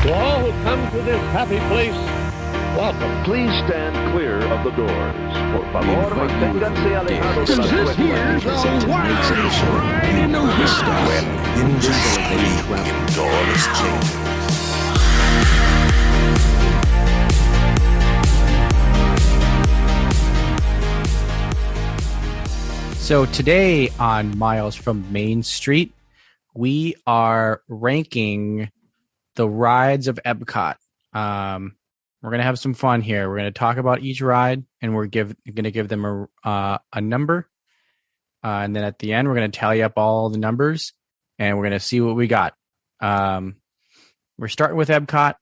To all who come to this happy place, welcome. Please stand clear of the doors. Por favor, manténganse alejados de las This here's the wildest ride in the world. When industry indoors change. So today on Miles from Main Street, we are ranking the rides of Epcot. We're going to have some fun here. We're going to talk about each ride, and we're going to give them a number. And then at the end, we're going to tally up all the numbers, and we're going to see what we got. We're starting with Epcot,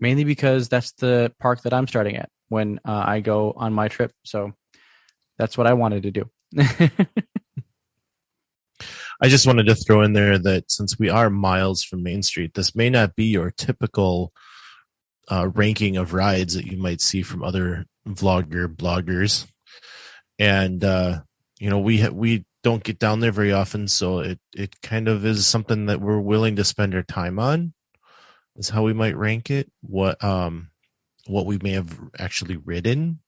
mainly because that's the park that I'm starting at when I go on my trip. So that's what I wanted to do. I just wanted to throw in there that since we are miles from Main Street, this may not be your typical ranking of rides that you might see from other bloggers. And, we don't get down there very often. So it kind of is something that we're willing to spend our time on is how we might rank it. What we may have actually ridden,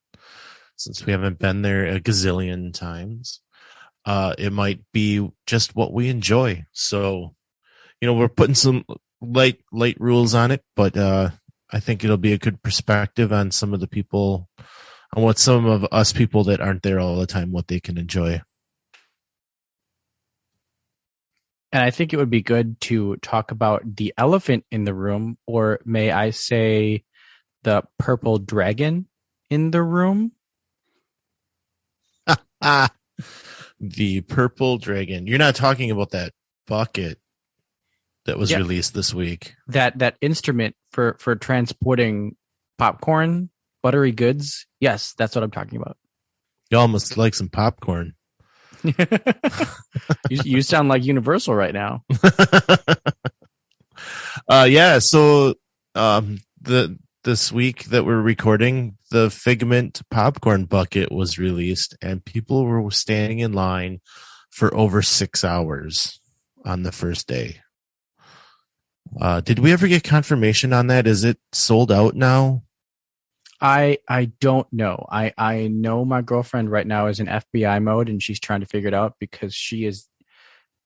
since we haven't been there a gazillion times. It might be just what we enjoy. So, we're putting some light rules on it, but I think it'll be a good perspective on some of the people, on what some of us people that aren't there all the time, what they can enjoy. And I think it would be good to talk about the elephant in the room, or may I say the purple dragon in the room. The purple dragon. You're not talking about that bucket that was released this week. That instrument for transporting popcorn, buttery goods. Yes, that's what I'm talking about. You almost like some popcorn. you sound like Universal right now. So this week that we're recording, the Figment popcorn bucket was released, and people were standing in line for over 6 hours on the first day. Did we ever get confirmation on that? Is it sold out now? I don't know. I know my girlfriend right now is in FBI mode, and she's trying to figure it out because she is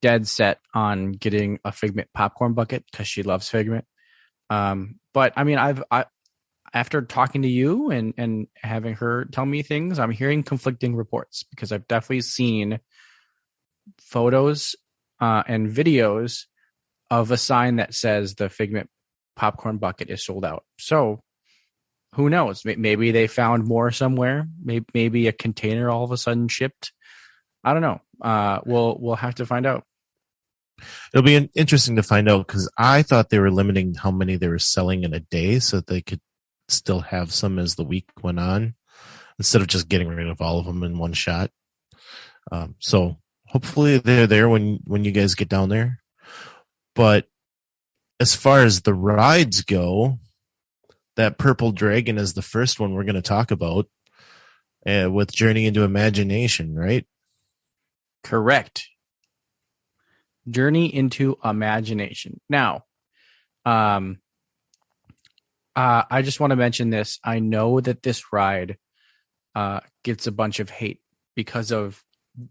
dead set on getting a Figment popcorn bucket because she loves Figment. But I mean, after talking to you and having her tell me things, I'm hearing conflicting reports because I've definitely seen photos and videos of a sign that says the Figment popcorn bucket is sold out. So who knows? Maybe they found more somewhere. Maybe a container all of a sudden shipped. I don't know. We'll have to find out. It'll be interesting to find out because I thought they were limiting how many they were selling in a day so that they could still have some as the week went on instead of just getting rid of all of them in one shot. So hopefully they're there when you guys get down there. But as far as the rides go, that Purple Dragon is the first one we're going to talk about with Journey into Imagination, right? Correct. Journey into Imagination. Now, I just want to mention this. I know that this ride gets a bunch of hate because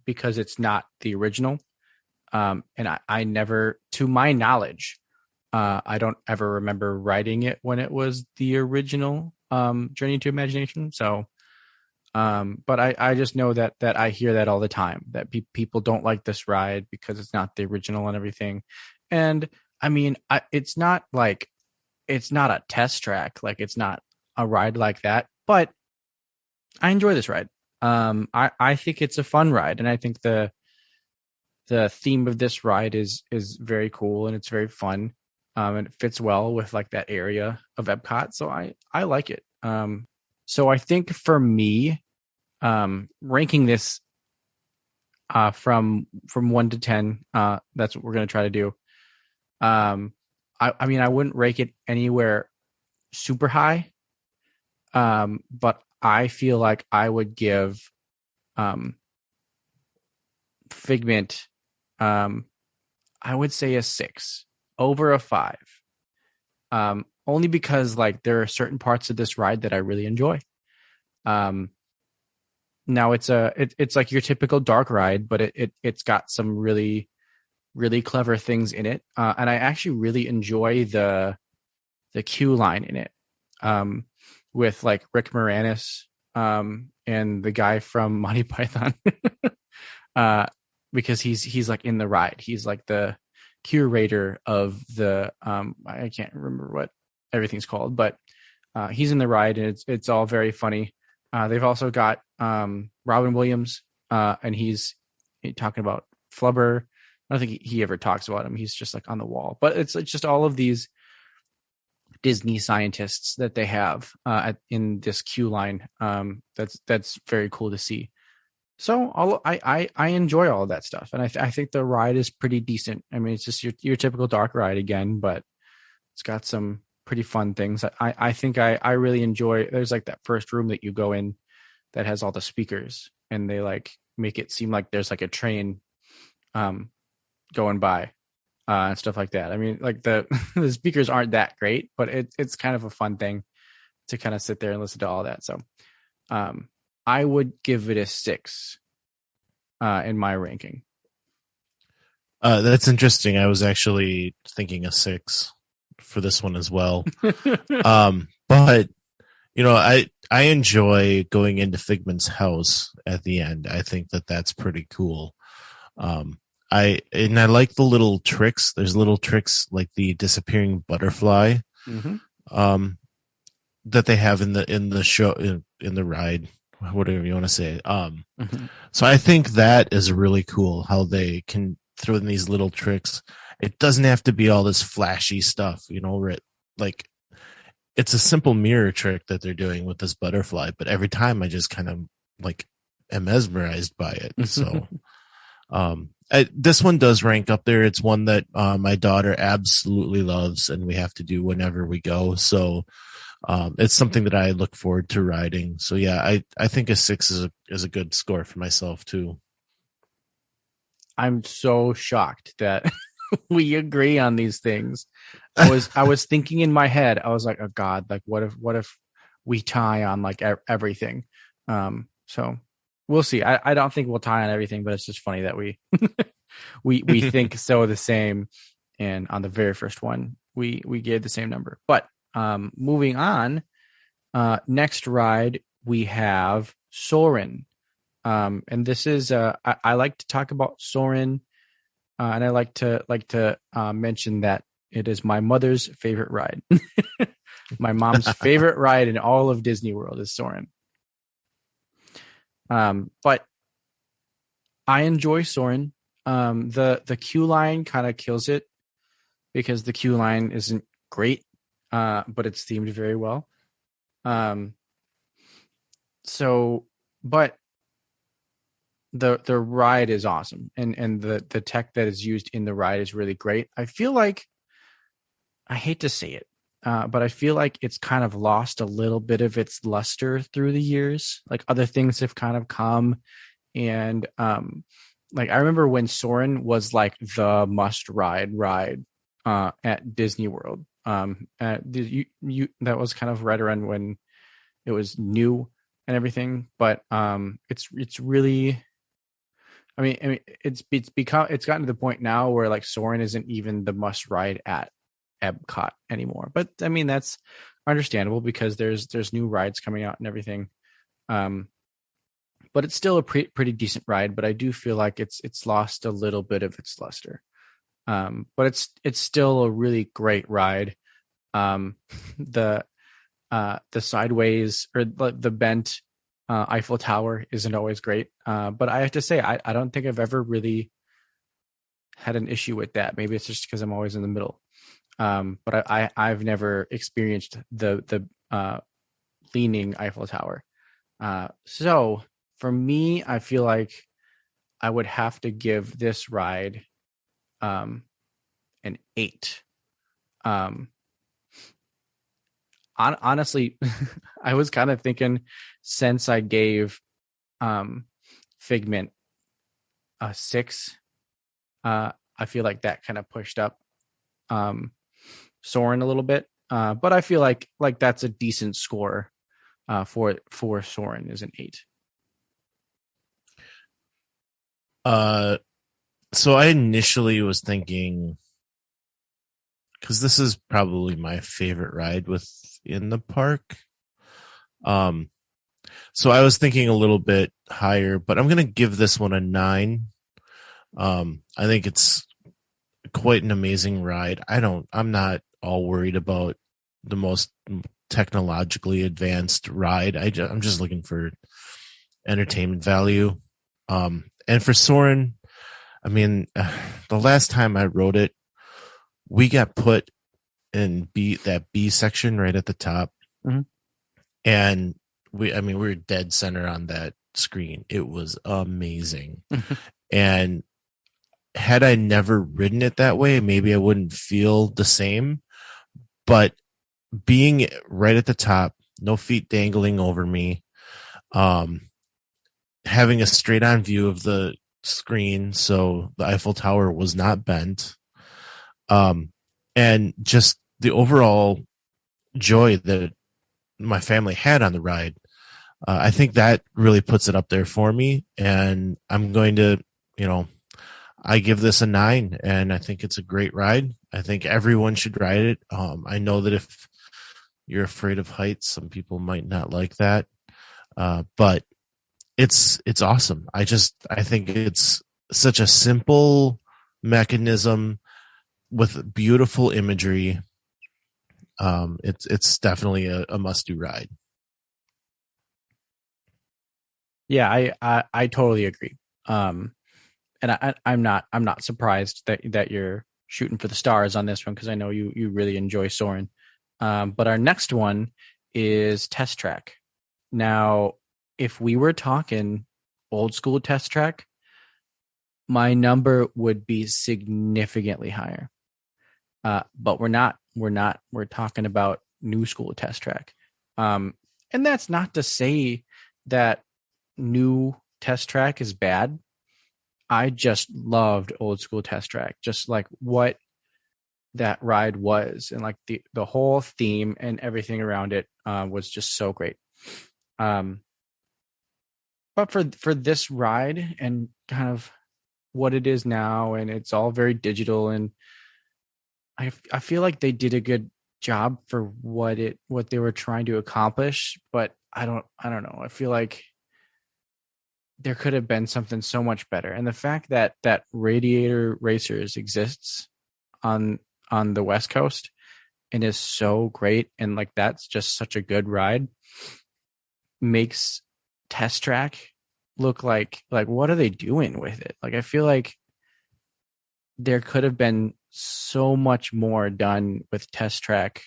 it's not the original. And I never, to my knowledge, I don't ever remember riding it when it was the original Journey to Imagination. So, but I just know that I hear that all the time, that people don't like this ride because it's not the original and everything. And I mean, it's not like, it's not a test track. Like it's not a ride like that, but I enjoy this ride. I think it's a fun ride. And I think the theme of this ride is very cool and it's very fun. And it fits well with like that area of Epcot. So I like it. So I think for me, ranking this from 1 to 10, that's what we're going to try to do. I mean, I wouldn't rank it anywhere super high, but I feel like I would give Figment, I would say a 6 over a 5. Only because like there are certain parts of this ride that I really enjoy. Now it's like your typical dark ride, but it's got some really really clever things in it, and I actually really enjoy the queue line in it, with like Rick Moranis, and the guy from Monty Python, because he's like in the ride. He's like the curator of the I can't remember what everything's called, but he's in the ride, and it's all very funny. They've also got Robin Williams, and he's talking about Flubber. I don't think he ever talks about him. He's just like on the wall. But it's just all of these Disney scientists that they have in this queue line. That's very cool to see. So I enjoy all of that stuff, and I think the ride is pretty decent. I mean, it's just your typical dark ride again, but it's got some pretty fun things. I think I really enjoy. There's like that first room that you go in that has all the speakers, and they like make it seem like there's like a train going by and stuff like that. I mean, like the the speakers aren't that great, but it's kind of a fun thing to kind of sit there and listen to all that. So I would give it a 6 in my ranking. That's interesting. I was actually thinking a 6 for this one as well. But you know, I enjoy going into Figment's house at the end. I think that's pretty cool. I like the little tricks. There's little tricks like the disappearing butterfly, that they have in the show, in the ride, whatever you want to say. So I think that is really cool how they can throw in these little tricks. It doesn't have to be all this flashy stuff, you know, like it's a simple mirror trick that they're doing with this butterfly, but every time I just kind of like am mesmerized by it. So, this one does rank up there. It's one that my daughter absolutely loves, and we have to do whenever we go. So it's something that I look forward to riding. So yeah, I think a 6 is a good score for myself too. I'm so shocked that we agree on these things. I was thinking in my head, I was like, oh God, like what if we tie on like everything? So we'll see. I don't think we'll tie on everything, but it's just funny that we we think so the same. And on the very first one, we gave the same number. But moving on, next ride we have Soarin. And this is I like to talk about Soarin, and I like to mention that it is my mother's favorite ride. My mom's favorite ride in all of Disney World is Soarin'. But I enjoy Soarin'. The queue line kind of kills it because the queue line isn't great, but it's themed very well. But the ride is awesome, and the tech that is used in the ride is really great. I feel like, I hate to say it, but I feel like it's kind of lost a little bit of its luster through the years. Like other things have kind of come, and like I remember when Soarin' was like the must ride at Disney World. That was kind of right around when it was new and everything. But it's really, I mean it's gotten to the point now where like Soarin' isn't even the must ride at Epcot anymore. But I mean that's understandable because there's new rides coming out and everything. But it's still a pretty decent ride. But I do feel like it's lost a little bit of its luster. But it's still a really great ride. The sideways or the bent Eiffel Tower isn't always great. But I have to say I don't think I've ever really had an issue with that. Maybe it's just because I'm always in the middle. But I've never experienced the leaning Eiffel Tower. So for me, I feel like I would have to give this ride an 8. Honestly, I was kind of thinking since I gave Figment a 6, I feel like that kind of pushed up Soarin' a little bit. but I feel like that's a decent score for Soarin' is an 8. So I initially was thinking, because this is probably my favorite ride within the park. So I was thinking a little bit higher, but I'm going to give this one a 9. I think it's quite an amazing ride. I'm not all worried about the most technologically advanced ride. I'm just looking for entertainment value. And for Soarin', I mean, the last time I rode it, we got put in that B section right at the top. Mm-hmm. And we were dead center on that screen. It was amazing. And had I never ridden it that way, maybe I wouldn't feel the same. But being right at the top, no feet dangling over me, having a straight on view of the screen, so the Eiffel Tower was not bent, and just the overall joy that my family had on the ride, I think that really puts it up there for me. And I'm going to, I give this a 9, and I think it's a great ride. I think everyone should ride it. I know that if you're afraid of heights, some people might not like that, but it's awesome. I think it's such a simple mechanism with beautiful imagery. It's definitely a must-do ride. Yeah, I totally agree. And I'm not surprised that you're shooting for the stars on this one, because I know you really enjoy Soarin'. But our next one is Test Track. Now, if we were talking old school Test Track, my number would be significantly higher. But we're not. We're talking about new school Test Track. And that's not to say that new Test Track is bad. I just loved old school Test Track, just like what that ride was, and like the whole theme and everything around it was just so great. But for this ride and kind of what it is now, and it's all very digital, and I feel like they did a good job for what they were trying to accomplish, but I don't know. I feel like there could have been something so much better. And the fact that Radiator Racers exists on the West Coast and is so great, and like that's just such a good ride, makes Test Track look like what are they doing with it? Like I feel like there could have been so much more done with Test Track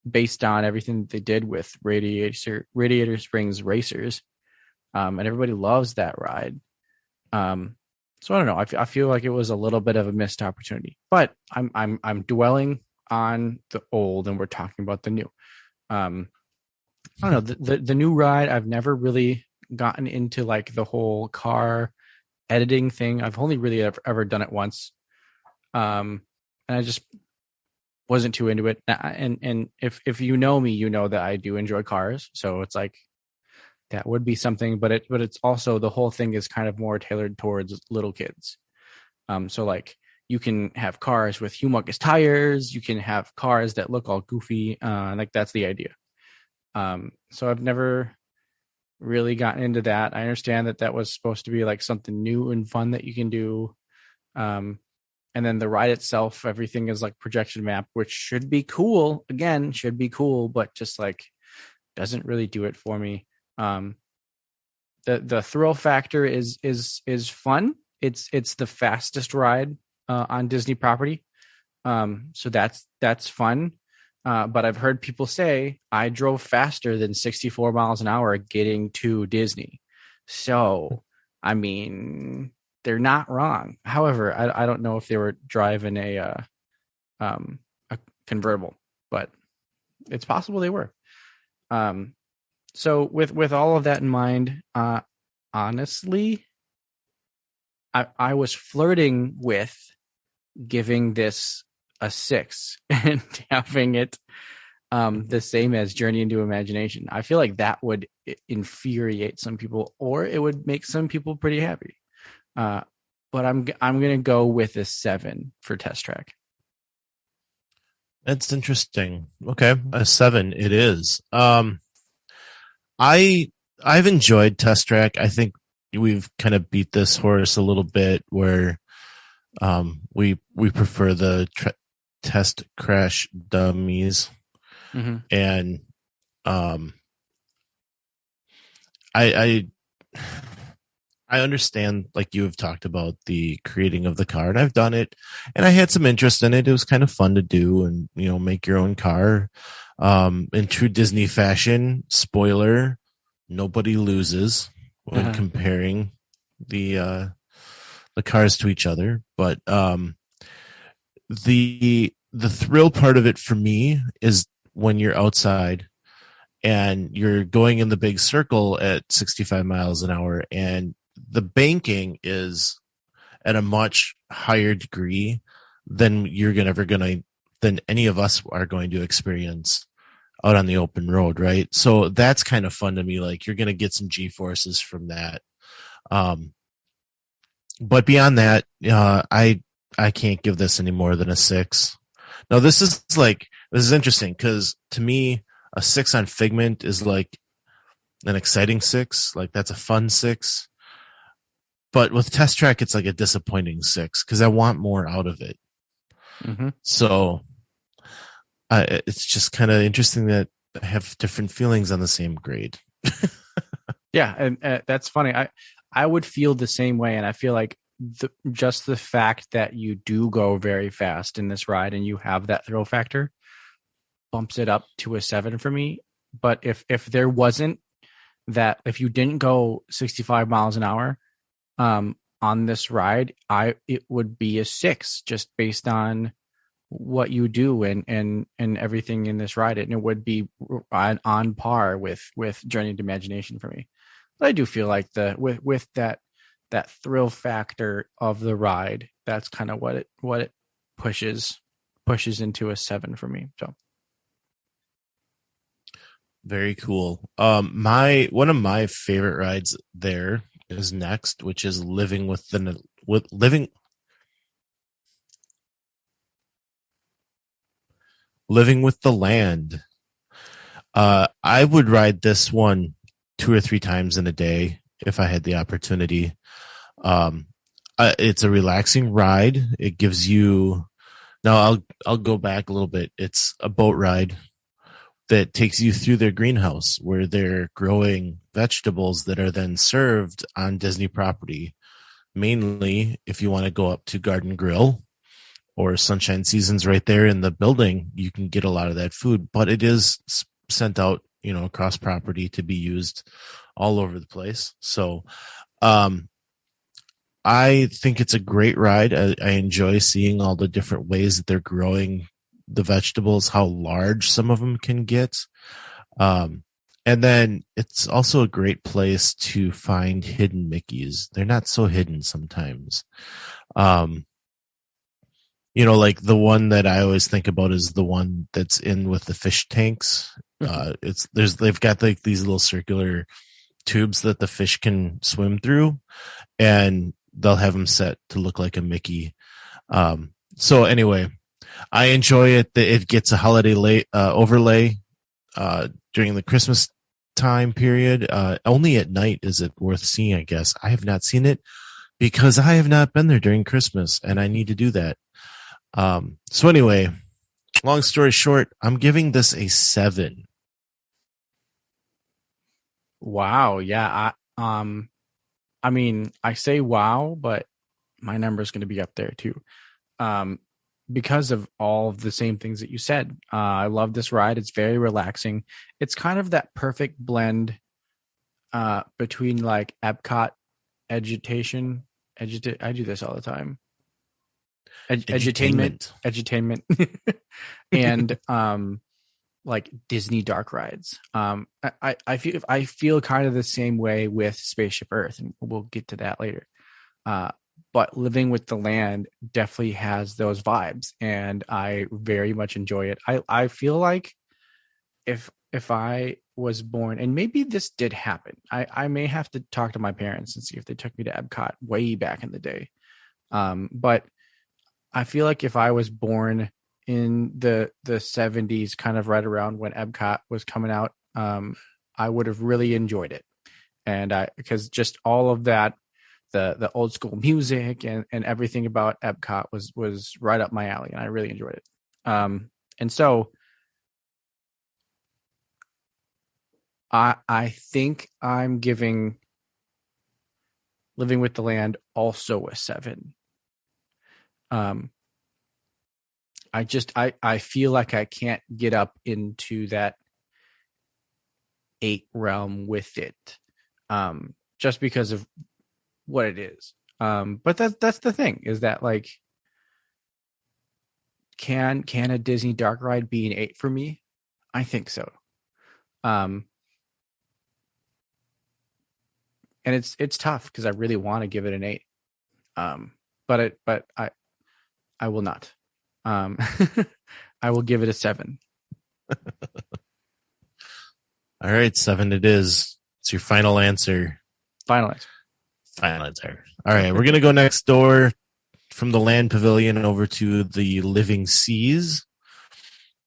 based on everything that they did with Radiator Springs Racers. And everybody loves that ride. So I don't know. I feel like it was a little bit of a missed opportunity, but I'm dwelling on the old, and we're talking about the new. I don't know, the new ride. I've never really gotten into like the whole car editing thing. I've only really ever done it once, and I just wasn't too into it. And if you know me, you know that I do enjoy cars. So it's like that would be something, but it's also, the whole thing is kind of more tailored towards little kids. So like you can have cars with humongous tires, you can have cars that look all goofy, like that's the idea. So I've never really gotten into that. I understand that was supposed to be like something new and fun that you can do. And then the ride itself, everything is like projection map, which should be cool. Again, should be cool, but just like doesn't really do it for me. The thrill factor is fun. It's the fastest ride on Disney property. So that's fun. But I've heard people say I drove faster than 64 miles an hour getting to Disney. So, I mean, they're not wrong. However, I don't know if they were driving a convertible, but it's possible they were. So with all of that in mind, honestly, I was flirting with giving this a 6 and having it the same as Journey into Imagination. I feel like that would infuriate some people, or it would make some people pretty happy. But I'm gonna go with a 7 for Test Track. That's interesting. Okay, a 7 it is. I've enjoyed Test Track. I think we've kind of beat this horse a little bit, where we prefer the test crash dummies. Mm-hmm. And I understand, like you have talked about, the creating of the car, and I've done it, and I had some interest in it. It was kind of fun to do, and make your own car. In true Disney fashion, spoiler, nobody loses when comparing the cars to each other. But the thrill part of it for me is when you're outside and you're going in the big circle at 65 miles an hour, and the banking is at a much higher degree than than any of us are going to experience out on the open road, right? So that's kind of fun to me. Like, you're going to get some G-forces from that. But beyond that, I can't give this any more than a 6. Now, this is interesting, because to me, a 6 on Figment is like an exciting 6. Like, that's a fun 6. But with Test Track, it's like a disappointing 6, because I want more out of it. Mm-hmm. So it's just kind of interesting that I have different feelings on the same grade. Yeah, and that's funny. I would feel the same way, and I feel like just the fact that you do go very fast in this ride and you have that thrill factor bumps it up to a 7 for me. But if there wasn't that, if you didn't go 65 miles an hour on this ride, it would be a 6, just based on what you do and everything in this ride, and it would be on par with Journey to Imagination for me. But I do feel like with that thrill factor of the ride, that's kind of what it pushes into a 7 for me. So very cool. One of my favorite rides there is next, which is Living with the Land. I would ride this one 2 or 3 times in a day if I had the opportunity. It's a relaxing ride. It gives you, now I'll go back a little bit. It's a boat ride that takes you through their greenhouse, where they're growing vegetables that are then served on Disney property. Mainly, if you want to go up to Garden Grill or Sunshine Seasons right there in the building, you can get a lot of that food, but it is sent out, across property to be used all over the place. So, I think it's a great ride. I enjoy seeing all the different ways that they're growing the vegetables, how large some of them can get. And then it's also a great place to find hidden Mickeys. They're not so hidden sometimes. Like the one that I always think about is the one that's in with the fish tanks. They've got like these little circular tubes that the fish can swim through, and they'll have them set to look like a Mickey. So anyway, I enjoy it. It gets a holiday overlay during the Christmas time period. Only at night is it worth seeing, I guess. I have not seen it because I have not been there during Christmas, and I need to do that. So anyway, long story short, I'm giving this a 7. Wow. Yeah. I mean, I say wow, but my number is going to be up there too. Because of all of the same things that you said. I love this ride. It's very relaxing. It's kind of that perfect blend between like Epcot agitation. I do this all the time. Edutainment. And like Disney dark rides. I feel kind of the same way with Spaceship Earth, and we'll get to that later. but Living with the Land definitely has those vibes, and I very much enjoy it. I feel like if I was born, and maybe this did happen, I may have to talk to my parents and see if they took me to Epcot way back in the day. But I feel like if I was born in the 70s, kind of right around when Epcot was coming out, I would have really enjoyed it. And because just all of that, the old school music and everything about Epcot was right up my alley, and I really enjoyed it. And so I think I'm giving Living with the Land also a 7. I feel like I can't get up into that 8 realm with it, just because of what it is. But that's the thing, is that like, can a Disney dark ride be an 8 for me? I think so. And it's tough because I really want to give it an 8. But I will not. I will give it a 7. All right, 7 it is. It's your final answer. Final answer. Final answer. All right, we're going to go next door from the Land Pavilion over to the Living Seas,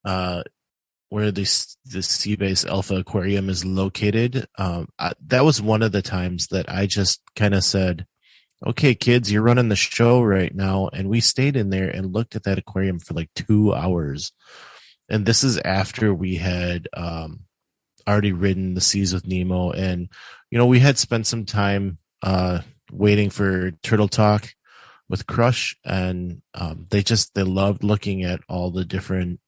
where the Sea Base Alpha Aquarium is located. That was one of the times that I just kind of said, okay, kids, you're running the show right now. And we stayed in there and looked at that aquarium for like 2 hours. And this is after we had already ridden the Seas with Nemo. And, we had spent some time waiting for Turtle Talk with Crush. And they loved looking at all the different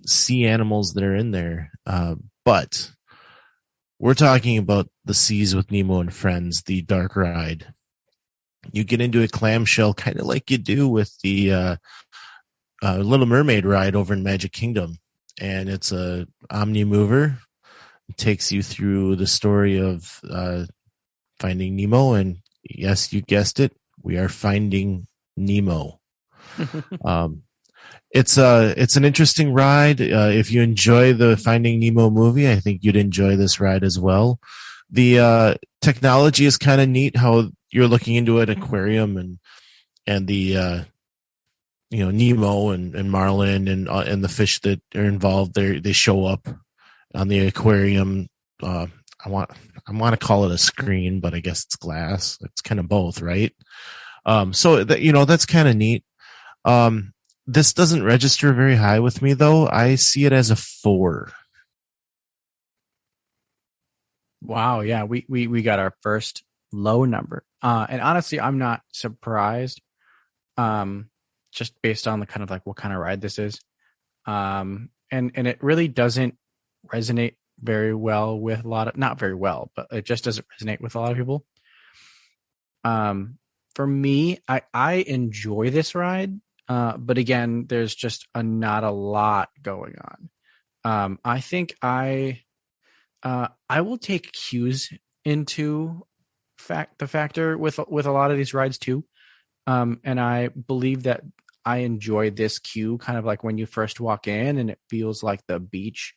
sea animals that are in there. But we're talking about the Seas with Nemo and Friends, the dark ride. You get into a clamshell kind of like you do with the Little Mermaid ride over in Magic Kingdom. And it's a Omni Mover. It takes you through the story of Finding Nemo. And yes, you guessed it. We are finding Nemo. It's an interesting ride. If you enjoy the Finding Nemo movie, I think you'd enjoy this ride as well. The technology is kind of neat, how you're looking into an aquarium and the Nemo and Marlin and the fish that are involved there, they show up on the aquarium. I want to call it a screen, but I guess it's glass. It's kind of both, right? So that, that's kind of neat. This doesn't register very high with me, though. I see it as a 4. Wow, yeah, we got our first low number. And honestly, I'm not surprised. Just based on the kind of like what kind of ride this is. And it really doesn't resonate very well with not very well, but it just doesn't resonate with a lot of people. For me, I enjoy this ride. But again, there's just not a lot going on. I think I will take cues into the factor with a lot of these rides too. And I believe that I enjoy this cue kind of like when you first walk in and it feels like the beach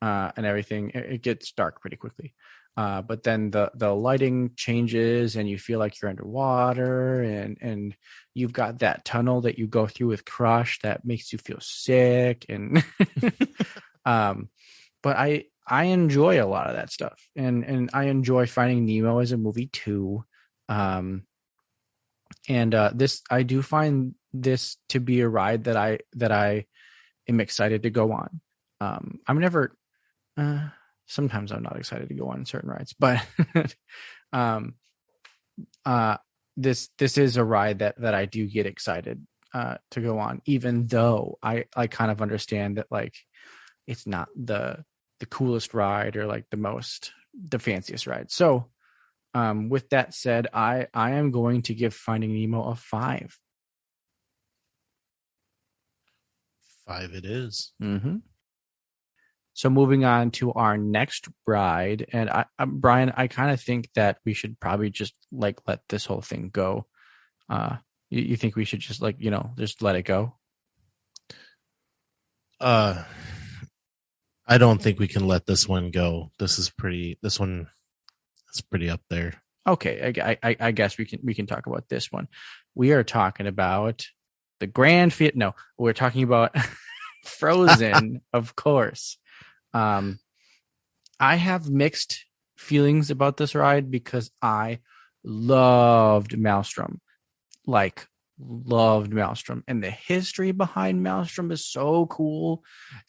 and everything. It gets dark pretty quickly. But then the lighting changes and you feel like you're underwater and you've got that tunnel that you go through with Crush that makes you feel sick. And, but I enjoy a lot of that stuff and I enjoy Finding Nemo as a movie too. And I do find this to be a ride that I am excited to go on. I'm never, sometimes I'm not excited to go on certain rides, but this is a ride that I do get excited to go on, even though I kind of understand that like it's not the coolest ride or like the fanciest ride. So with that said, I am going to give Finding Nemo a 5. 5 it is. Mm-hmm. So moving on to our next ride, and Brian, I kind of think that we should probably just like let this whole thing go You think we should just just let it go? I don't think we can let this one go. This one is pretty up there. Okay, I guess we can talk about this one. We are talking about the Grand Fiat. No, we're talking about Frozen, of course. I have mixed feelings about this ride because I loved Maelstrom, and the history behind Maelstrom is so cool,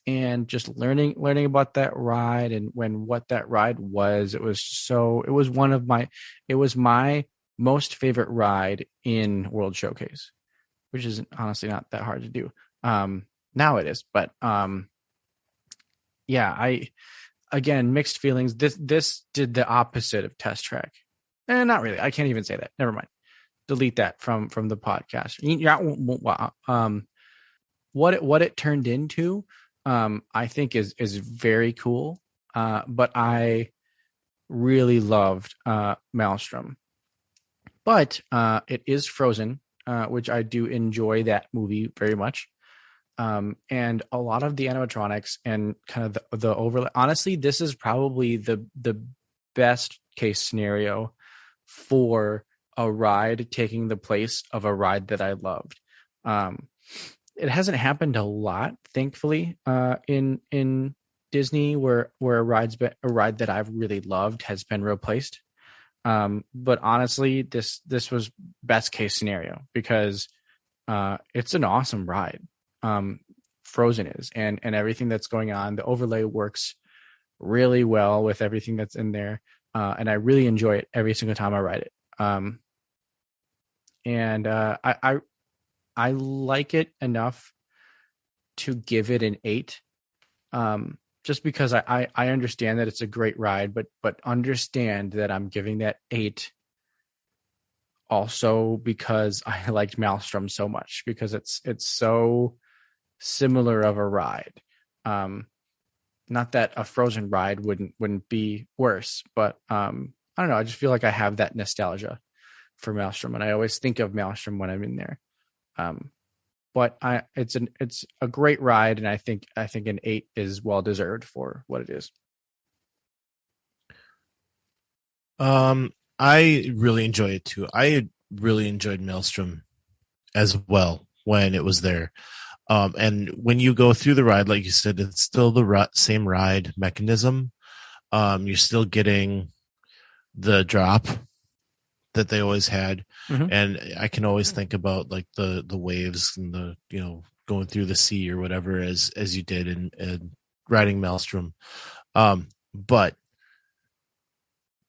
and just learning about that ride and what that ride was. It was my most favorite ride in World Showcase, which is honestly not that hard to do. Now it is, but yeah, again, mixed feelings. This did the opposite of Test Track. Not really. I can't even say that. Never mind. Delete that from the podcast. Yeah. What it turned into, I think is very cool. But I really loved Maelstrom. But it is Frozen, which I do enjoy that movie very much. And a lot of the animatronics and kind of the overlay. Honestly, this is probably the best case scenario for a ride taking the place of a ride that I loved. It hasn't happened a lot, thankfully, in Disney, where a ride that I've really loved has been replaced. But honestly, this was best case scenario because it's an awesome ride. Frozen is, and everything that's going on, the overlay works really well with everything that's in there, and I really enjoy it every single time I ride it. And I like it enough to give it an 8. Just because I understand that it's a great ride, but understand that I'm giving that 8 also because I liked Maelstrom so much, because it's so similar of a ride. Not that a Frozen ride wouldn't be worse, but I don't know. I just feel like I have that nostalgia for Maelstrom, and I always think of Maelstrom when I'm in there. But it's a great ride, and I think an 8 is well deserved for what it is. I really enjoy it too. I really enjoyed Maelstrom as well when it was there. And when you go through the ride, like you said, it's still the same ride mechanism. You're still getting the drop that they always had. Mm-hmm. And I can always think about like the waves and the, going through the sea or whatever as you did in riding Maelstrom. But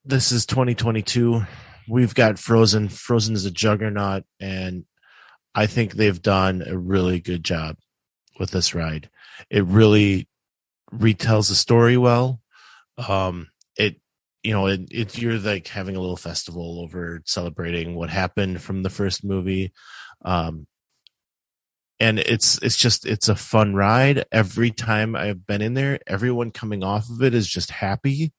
this is 2022. We've got Frozen. Frozen is a juggernaut, and I think they've done a really good job with this ride. It really retells the story well. You're like having a little festival over celebrating what happened from the first movie. And it's a fun ride. Every time I've been in there, everyone coming off of it is just happy.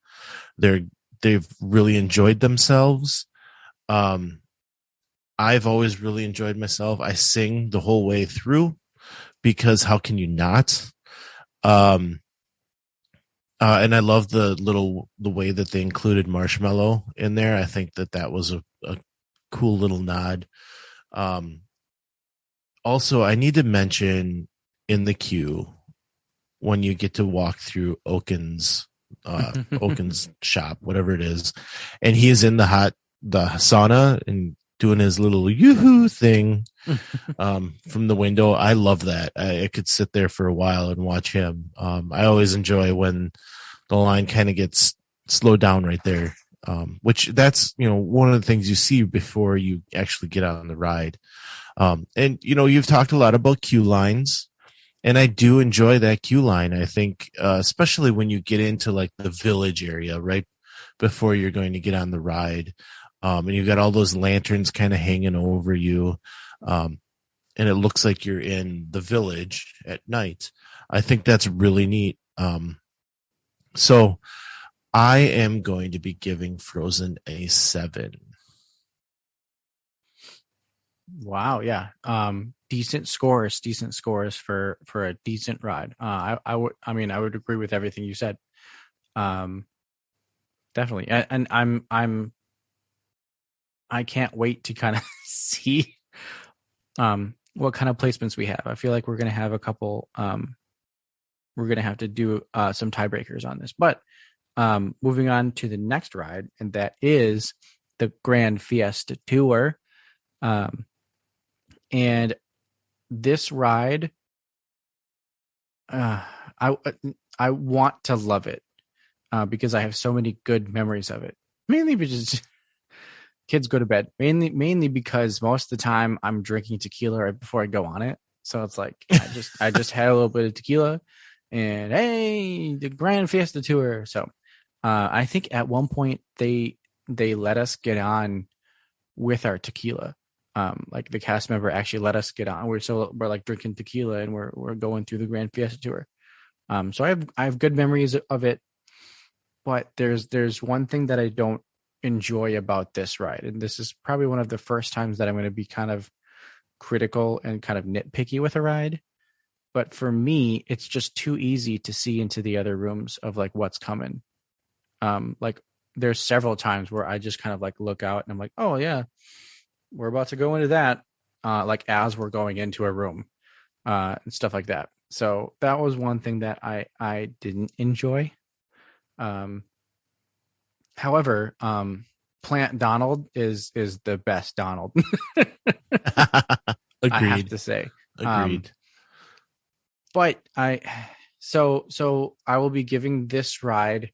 They've really enjoyed themselves. I've always really enjoyed myself. I sing the whole way through because how can you not? And I love the way that they included Marshmallow in there. I think that was a cool little nod. Also, I need to mention in the queue when you get to walk through Oaken's shop, whatever it is, and he is in the sauna and doing his little yoo-hoo thing from the window. I love that. I could sit there for a while and watch him. I always enjoy when the line kind of gets slowed down right there, which that's, one of the things you see before you actually get on the ride. And, you've talked a lot about queue lines, and I do enjoy that queue line. I think, especially when you get into like the village area, right before you're going to get on the ride. And you've got all those lanterns kind of hanging over you. And it looks like you're in the village at night. I think that's really neat. So I am going to be giving Frozen a 7. Wow, yeah. Decent scores for a decent ride. I would agree with everything you said. Um, definitely. And I can't wait to kind of see what kind of placements we have. I feel like we're going to have a couple we're going to have to do some tiebreakers on this. But moving on to the next ride, and that is the Grand Fiesta Tour. And this ride, I I want to love it because I have so many good memories of it. Mainly because kids go to bed. Mainly because most of the time I'm drinking tequila right before I go on it. So it's like I just had a little bit of tequila, and hey, the Grand Fiesta Tour. So I think at one point they let us get on with our tequila. Like the cast member actually let us get on. We're like drinking tequila and we're going through the Grand Fiesta Tour. So I have good memories of it, but there's one thing that I don't enjoy about this ride, and this is probably one of the first times that I'm going to be kind of critical and kind of nitpicky with a ride. But for me, it's just too easy to see into the other rooms of like what's coming. Like there's several times where I just kind of like look out and I'm like, oh yeah, we're about to go into that. Like as we're going into a room, and stuff like that. So that was one thing that I didn't enjoy. However, Plant Donald is the best Donald. I have Agreed. to say. Agreed. But so I will be giving this ride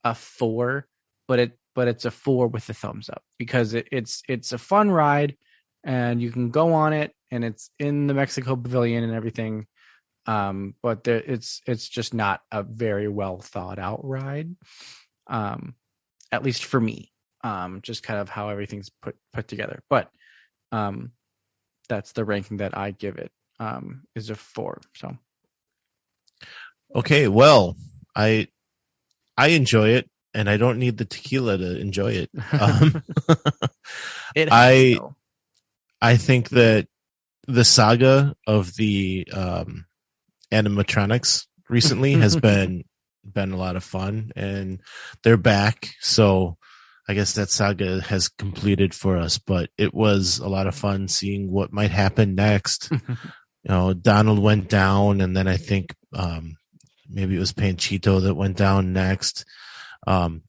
a 4, but it's a 4 with a thumbs up because it's a fun ride and you can go on it and it's in the Mexico Pavilion and everything. But it's just not a very well thought out ride. At least for me. Just kind of how everything's put together. But that's the ranking that I give it. Is a 4. So Okay, well, I enjoy it, and I don't need the tequila to enjoy it. it I though. I think that the saga of the animatronics recently has been a lot of fun, and they're back. So I guess that saga has completed for us, but it was a lot of fun seeing what might happen next. Donald went down, and then I think maybe it was Panchito that went down next. And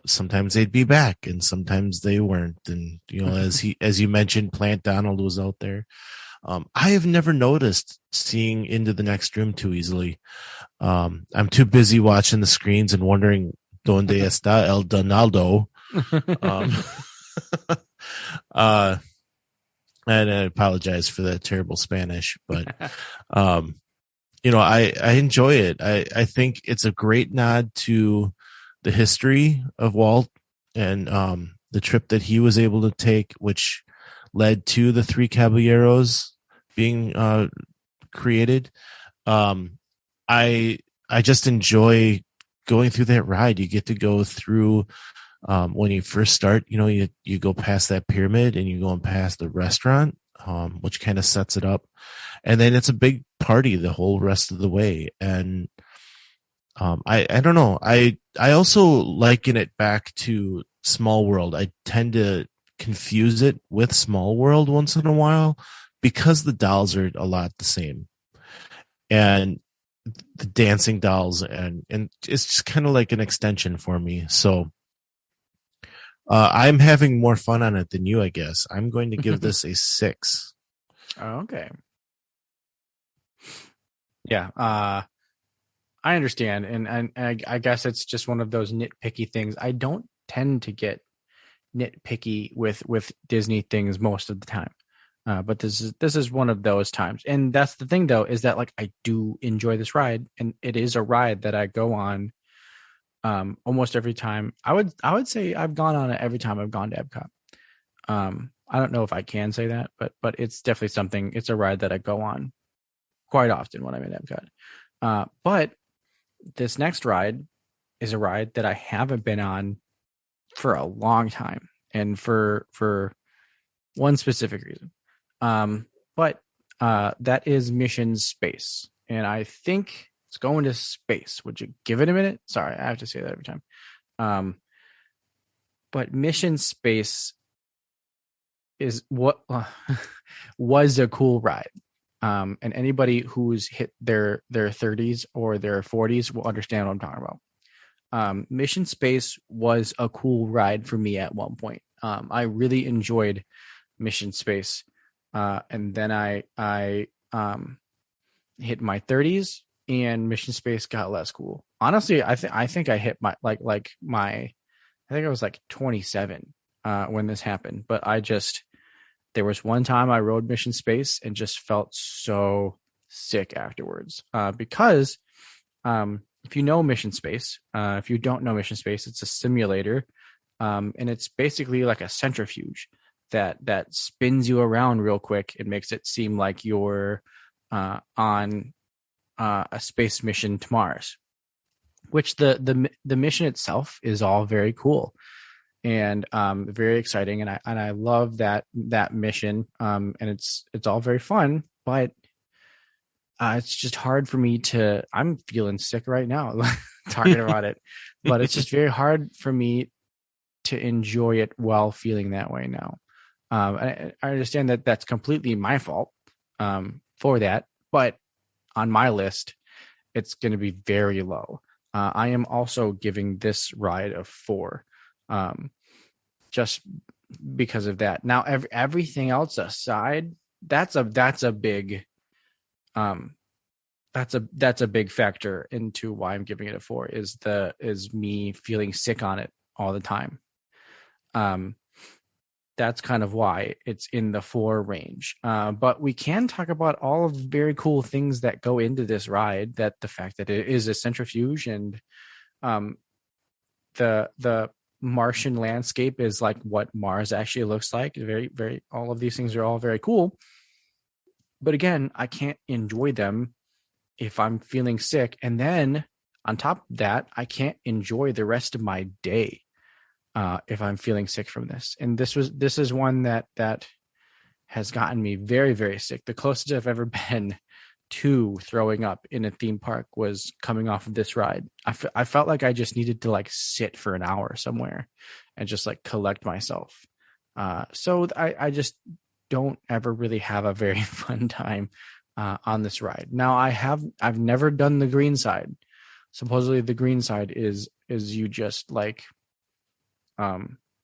sometimes they'd be back and sometimes they weren't. And, as you mentioned, Plant Donald was out there. I have never noticed seeing into the next room too easily. I'm too busy watching the screens and wondering, ¿Dónde está el Donaldo? And I apologize for that terrible Spanish, but, I enjoy it. I think it's a great nod to the history of Walt and the trip that he was able to take, which led to the Three Caballeros being created. I just enjoy going through that ride. You get to go through when you first start. You go past that pyramid and you go past the restaurant, which kind of sets it up, and then it's a big party the whole rest of the way. And I don't know. I also liken it back to Small World. I tend to confuse it with Small World once in a while because the dolls are a lot the same, and the dancing dolls, and it's just kind of like an extension for me. So I'm having more fun on it than you, I guess. I'm going to give this a 6. Okay. Yeah. I understand. And I guess it's just one of those nitpicky things. I don't tend to get nitpicky with Disney things most of the time. But this is one of those times. And that's the thing though, is that like I do enjoy this ride, and it is a ride that I go on almost every time. I would say I've gone on it every time I've gone to Epcot. I don't know if I can say that, but it's definitely something. It's a ride that I go on quite often when I'm in Epcot. But this next ride is a ride that I haven't been on for a long time, and for One specific reason. But that is Mission Space. And I think it's going to space. Would you give it a minute? Sorry, I have to say that every time. But Mission Space is what was a cool ride. And anybody who's hit their 30s or their 40s will understand what I'm talking about. Mission Space was a cool ride for me at one point. I really enjoyed Mission Space. And then I hit my 30s and Mission Space got less cool. Honestly, I think I hit my I think I was like 27 when this happened, but there was one time I rode Mission Space and just felt so sick afterwards. Because if you know Mission Space, if you don't know Mission Space, it's a simulator. And it's basically like a centrifuge that spins you around real quick. It makes it seem like you're on a space mission to Mars, which the mission itself is all very cool and very exciting. And I love that mission. And it's all very fun, but it's just hard for me I'm feeling sick right now talking about it, but it's just very hard for me to enjoy it while feeling that way now. I understand that that's completely my fault for that, but on my list, it's going to be very low. I am also giving this ride a 4, just because of that. Now, everything else aside, that's a big, that's a big factor into why I'm giving it a 4. Is me feeling sick on it all the time. That's kind of why it's in the 4 range. But we can talk about all of the very cool things that go into this ride, that the fact that it is a centrifuge and the Martian landscape is like what Mars actually looks like. Very, very, all of these things are all very cool. But again, I can't enjoy them if I'm feeling sick. And then on top of that, I can't enjoy the rest of my day if I'm feeling sick from this. And this is one that has gotten me very, very sick. The closest I've ever been to throwing up in a theme park was coming off of this ride. I felt like I just needed to like sit for an hour somewhere and just like collect myself. So I just don't ever really have a very fun time on this ride. Now I've never done the green side. Supposedly the green side is you just like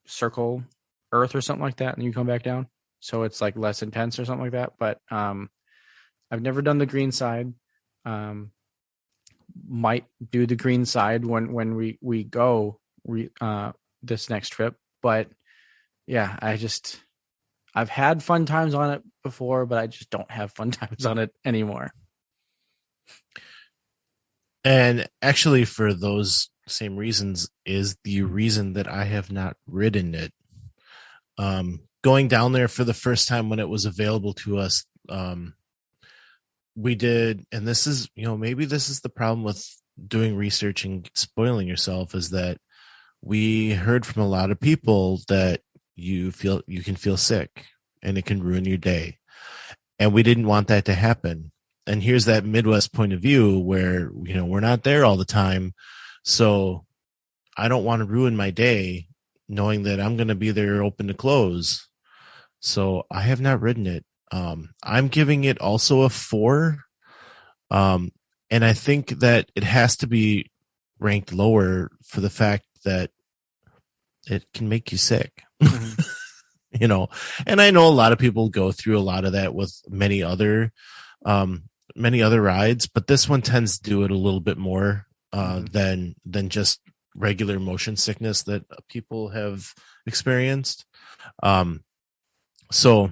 circle Earth or something like that, and you come back down. So it's like less intense or something like that. But I've never done the green side. Might do the green side when we go this next trip. But yeah, I've had fun times on it before, but I just don't have fun times on it anymore. And actually, for those same reasons is the reason that I have not ridden it. Going down there for the first time when it was available to us, we did, and this is, maybe this is the problem with doing research and spoiling yourself, is that we heard from a lot of people that you can feel sick and it can ruin your day. And we didn't want that to happen. And here's that Midwest point of view where, we're not there all the time. So I don't want to ruin my day knowing that I'm going to be there open to close. So I have not ridden it. I'm giving it also a 4. And I think that it has to be ranked lower for the fact that it can make you sick. Mm-hmm. And I know a lot of people go through a lot of that with many other rides, but this one tends to do it a little bit more than just regular motion sickness that people have experienced. So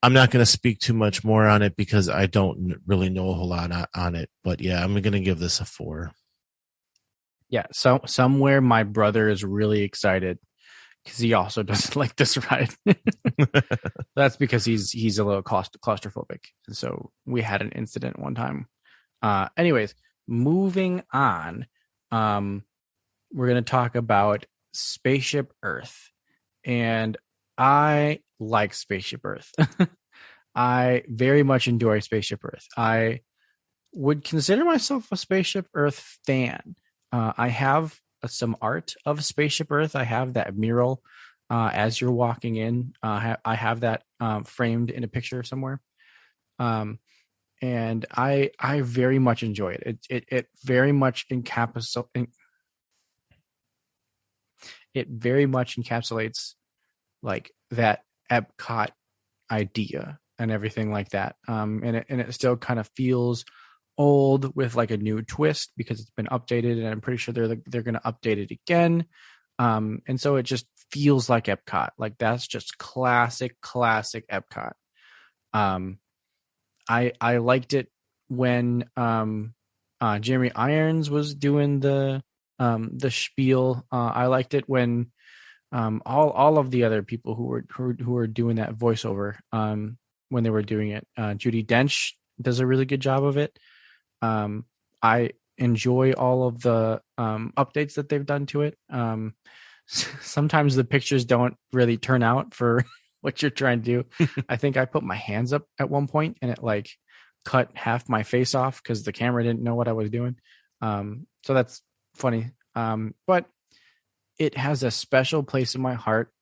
I'm not going to speak too much more on it because I don't really know a whole lot on it, but yeah, I'm going to give this a 4. Yeah. So somewhere my brother is really excited because he also doesn't like this ride. That's because he's a little claustrophobic. And so we had an incident one time. Anyways, moving on. We're going to talk about Spaceship Earth. And I like Spaceship Earth. I very much enjoy Spaceship Earth. I would consider myself a Spaceship Earth fan. I have some art of Spaceship Earth. I have that mural as you're walking in. I have that framed in a picture somewhere. And I very much enjoy it. It very much encapsulates like that Epcot idea and everything like that. And it still kind of feels old with like a new twist because it's been updated, and I'm pretty sure they're going to update it again. And so it just feels like Epcot. Like that's just classic Epcot. I liked it when Jeremy Irons was doing the spiel. I liked it when all of the other people who were doing that voiceover when they were doing it. Judi Dench does a really good job of it. I enjoy all of the updates that they've done to it. Sometimes the pictures don't really turn out for what you're trying to do. I think I put my hands up at one point and it like cut half my face off because the camera didn't know what I was doing. So that's funny. But it has a special place in my heart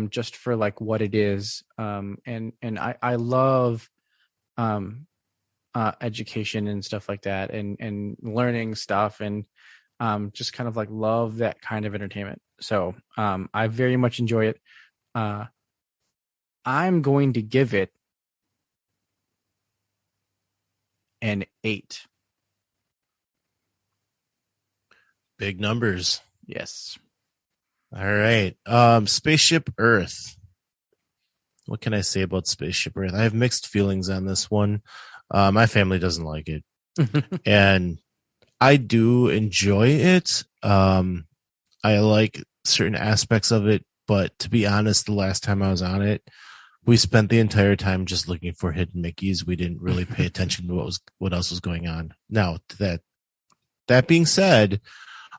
just for like what it is. And I love education and stuff like that, and learning stuff, and just kind of like love that kind of entertainment. So I very much enjoy it. I'm going to give it an 8. Big numbers. Yes. All right. Spaceship Earth. What can I say about Spaceship Earth? I have mixed feelings on this one. My family doesn't like it. And I do enjoy it. I like certain aspects of it, but to be honest, the last time I was on it, we spent the entire time just looking for hidden Mickeys. We didn't really pay attention to what else was going on. Now, that being said,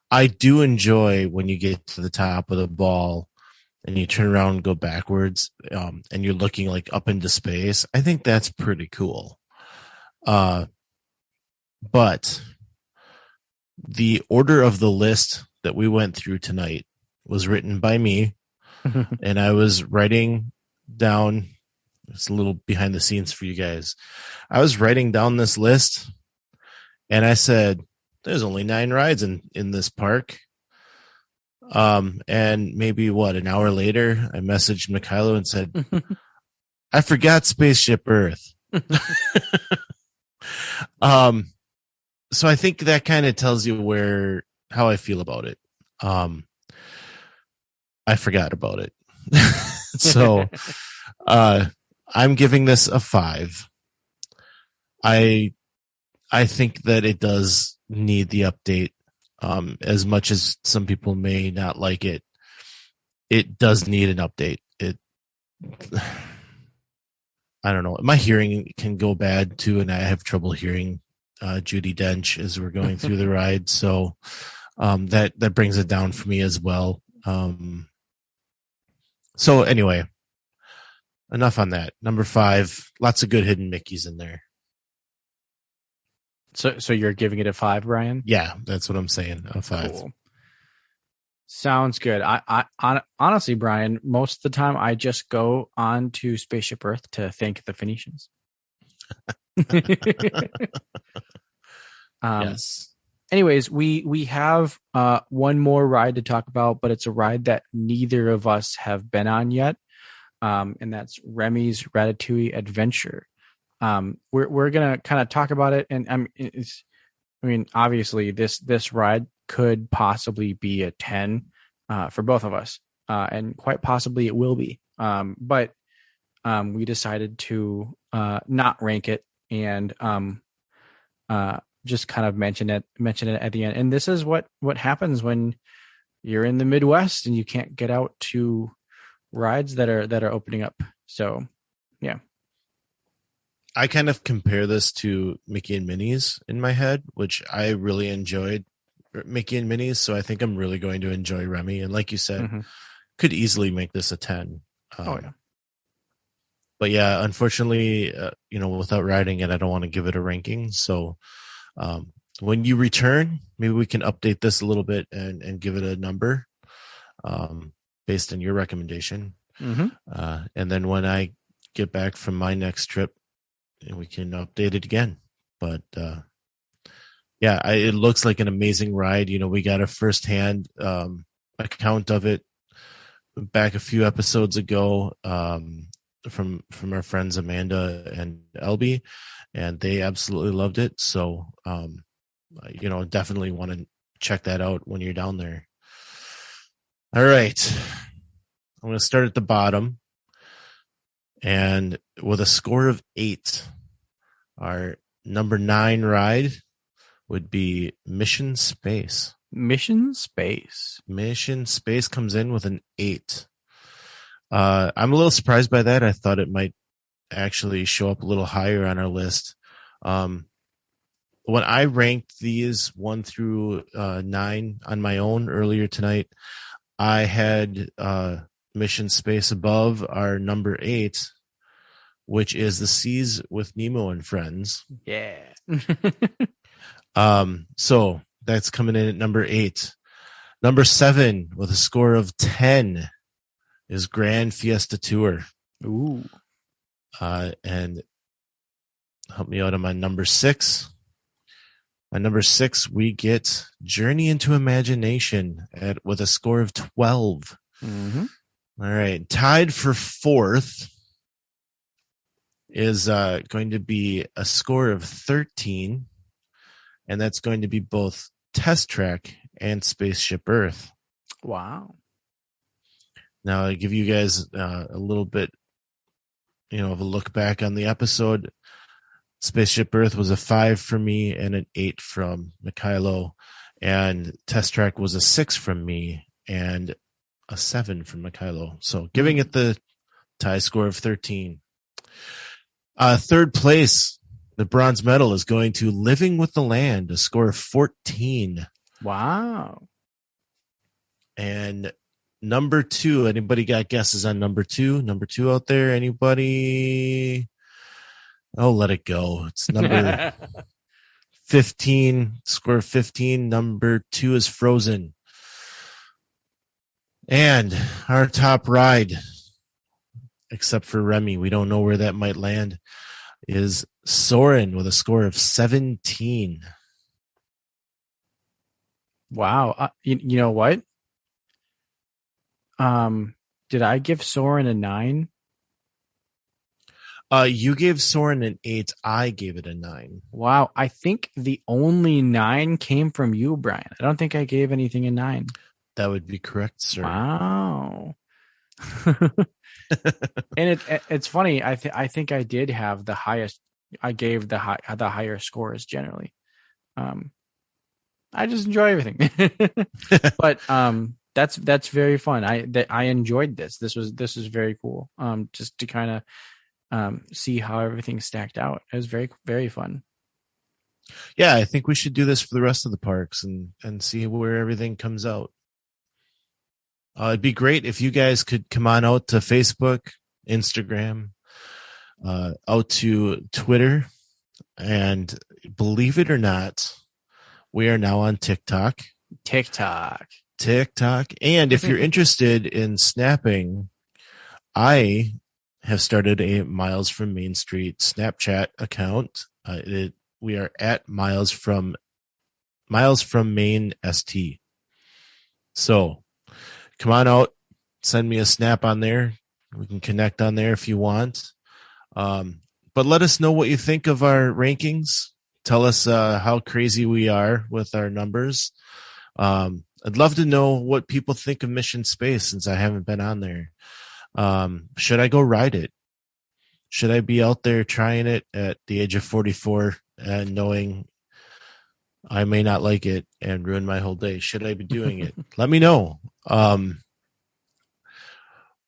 I do enjoy when you get to the top of the ball and you turn around and go backwards, and you're looking like up into space. I think that's pretty cool. But the order of the list that we went through tonight was written by me, and I was writing down. It's a little behind the scenes for you guys. I was writing down this list, and I said, "There's only 9 rides in this park." And maybe an hour later, I messaged Mikhailo and said, "I forgot Spaceship Earth." So I think that kind of tells you how I feel about it. I forgot about it. So, I'm giving this a 5. I think that it does need the update. As much as some people may not like it, it does need an update. I don't know. My hearing can go bad too, and I have trouble hearing Judi Dench as we're going through the ride. So that brings it down for me as well. So anyway, enough on that. Number 5, lots of good hidden Mickeys in there. So you're giving it a 5, Brian? Yeah, that's what I'm saying. A 5. Cool. Sounds good. I honestly, Brian, most of the time I just go on to Spaceship Earth to thank the Phoenicians. Yes. Anyways, we have one more ride to talk about, but it's a ride that neither of us have been on yet, and that's Remy's Ratatouille Adventure. We're gonna kind of talk about it, and obviously this ride could possibly be a 10 for both of us, and quite possibly it will be. But we decided to not rank it and just kind of mention it at the end. And this is what happens when you're in the Midwest and you can't get out to rides that are opening up. So, yeah. I kind of compare this to Mickey and Minnie's in my head, which I really enjoyed Mickey and Minnie's. So I think I'm really going to enjoy Remy. And like you said, could easily make this a 10. Oh, yeah. But yeah, unfortunately, without riding it, I don't want to give it a ranking. So when you return, maybe we can update this a little bit and give it a number based on your recommendation. Mm-hmm. And then when I get back from my next trip, we can update it again. But it looks like an amazing ride. We got a firsthand account of it back a few episodes ago from our friends Amanda and Elby, and they absolutely loved it. So definitely want to check that out when you're down there. All right, I'm going to start at the bottom, and with a score of 8, our number 9 ride would be Mission Space. Mission Space Comes in with an 8. I'm a little surprised by that. I thought it might actually show up a little higher on our list. When I ranked these 1 through 9 on my own earlier tonight, I had Mission Space above our number 8, which is The Seas with Nemo and Friends. Yeah. So that's coming in at number 8. Number 7 with a score of 10 is Grand Fiesta Tour. Ooh. And help me out on my number 6. My number 6, we get Journey into Imagination with a score of 12. Mm-hmm. All right. Tied for 4th is going to be a score of 13. And that's going to be both Test Track and Spaceship Earth. Wow. Now, I give you guys a little bit, of a look back on the episode. Spaceship Earth was a 5 for me and an 8 from Mikhailo. And Test Track was a 6 from me and a 7 from Mikhailo. So giving it the tie score of 13. Third place, the bronze medal is going to Living with the Land, a score of 14. Wow. And number 2, anybody got guesses on number 2? Number 2 out there? Anybody? Oh, let it go. It's number 15, score 15. Number 2 is Frozen. And our top ride, except for Remy, we don't know where that might land, is Soarin with a score of 17. Wow. You know what? Did I give Soarin a 9? You gave Soarin an 8. I gave it a 9. Wow. I think the only 9 came from you, Brian. I don't think I gave anything a 9. That would be correct, sir. Wow. And it's funny. I think I did have the highest. I gave the higher scores generally. I just enjoy everything. But that's very fun. I enjoyed this. This was very cool. Just to kind of see how everything stacked out. It was very, very fun. Yeah, I think we should do this for the rest of the parks and see where everything comes out. It'd be great if you guys could come on out to Facebook, Instagram, out to Twitter, and believe it or not, we are now on TikTok. And if you're interested in snapping, I have started a Miles from Main Street Snapchat account. We are at Miles from Main ST. So come on out, send me a snap on there. We can connect on there if you want. But let us know what you think of our rankings. Tell us how crazy we are with our numbers. I'd love to know what people think of Mission Space since I haven't been on there. Should I go ride it? Should I be out there trying it at the age of 44 and knowing I may not like it and ruin my whole day? Should I be doing it? Let me know.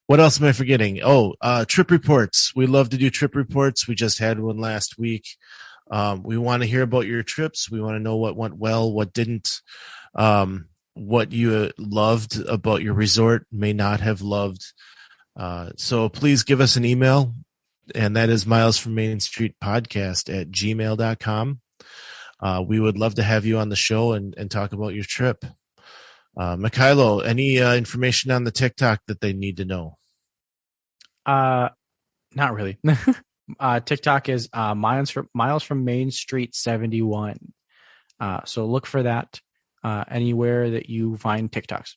What else am I forgetting? Trip reports. We love to do trip reports. We just had one last week. We want to hear about your trips. We want to know what went well, what didn't, what you loved about your resort, may not have loved. So please give us an email, And that is Miles from Main Street Podcast at gmail.com. We would love to have you on the show and talk about your trip. Mikhailo, any information on the TikTok that they need to know? Not really. TikTok is Miles from Main Street 71. So look for that anywhere that you find TikToks.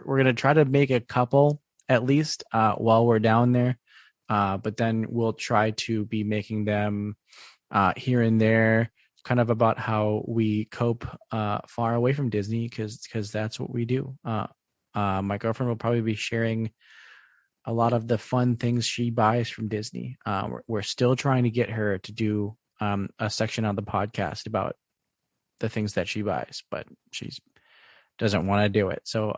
We're gonna try to make a couple at least while we're down there, but then we'll try to be making them here and there, kind of about how we cope far away from Disney, because that's what we do. My girlfriend will probably be sharing a lot of the fun things she buys from Disney. We're still trying to get her to do a section on the podcast about the things that she buys, but she doesn't want to do it. So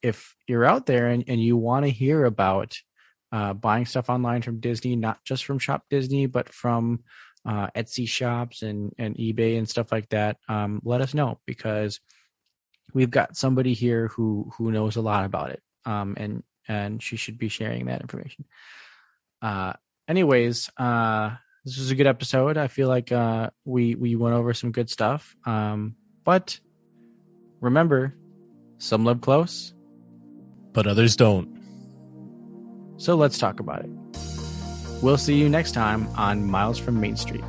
if you're out there and you want to hear about buying stuff online from Disney, not just from Shop Disney, but from Etsy shops and eBay and stuff like that, let us know, because we've got somebody here who knows a lot about it, and she should be sharing that information. Anyways, this was a good episode. I feel like we went over some good stuff, but remember, some live close, but others don't. So let's talk about it. We'll see you next time on Miles from Main Street.